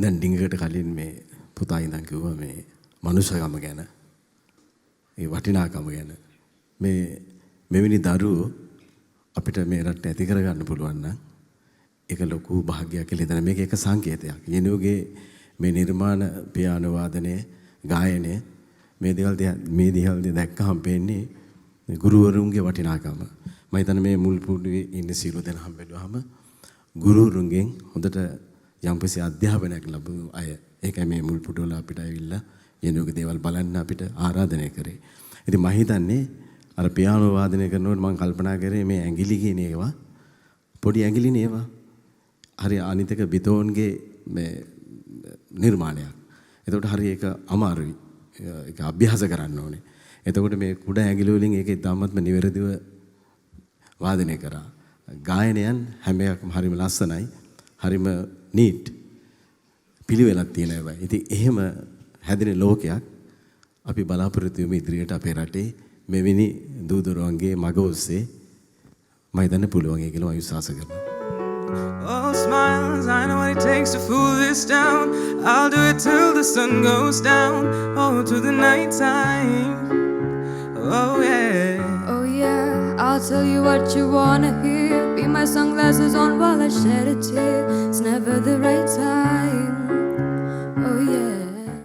දැන් ඩිංගකට කලින් මේ පුතා ඉඳන් කිව්වා මේ මනුෂ්‍යකම ගැන ඒ වටිනාකම ගැන මේ මෙවැනි දරුවෝ අපිට මේ රට ඇති කරගන්න පුළුවන් නම් ඒක ලොකු භාග්‍යයක් කියලා හිතන මේක එක සංකේතයක්. යෙනුගේ මේ නිර්මාණ පියානෝ වාදනය ගායනය මේ දේවල් දැක්කහම පේන්නේ ගුරුවරුන්ගේ වටිනාකම. මම හිතන්නේ මේ මුල් පුඩුවේ ඉන්න සියලු දෙනා බැලුවාම ගුරුවරුන්ගෙන් හොඳට යම්කිසි අධ්‍යාපනයක් ලැබුණු අය. ඒකයි මේ මුල් පුඩුවල අපිට ඇවිල්ලා යෙනුගේ දේවල් බලන්න අපිට ආරාධනය කරේ. ඉතින් මම හිතන්නේ අර පියානෝ වාදනය කරනකොට මම කල්පනා කරේ මේ ඇඟිලි කියන ඒවා පොඩි ඇඟිලිනේ ඒවා. හරි අනිතක බිතෝන්ගේ මේ නිර්මාණයක්. එතකොට හරි ඒක අමාරුයි. ඒක අභ්‍යාස කරන්න ඕනේ. එතකොට මේ කුඩ ඇඟිලි වලින් ඒක ඉතාමත්ම නිවැරදිව වාදනය කරා. ගායනයන් හැම එකක්ම හරිම ලස්සනයි. හරිම නීට්. පිළිවෙලක් තියෙන ඒවා. ඉතින් එහෙම හැදෙන ලෝකයක් අපි බලාපොරොත්තු වෙමු ඉදිරියට අපේ රටේ මෙවැනි දූදරුවන්ගේ මග ඔස්සේ මම හිතන්නේ පුළුවන් කියලා මම විශ්වාස කරනවා. Oh, smiles, I know what it takes to fool this town. I'll do it till the sun goes down. Oh, to the night time. Oh, yeah. Oh yeah, I'll tell you what you wanna hear. Be my sunglasses on while I shed a tear. It's never the right time.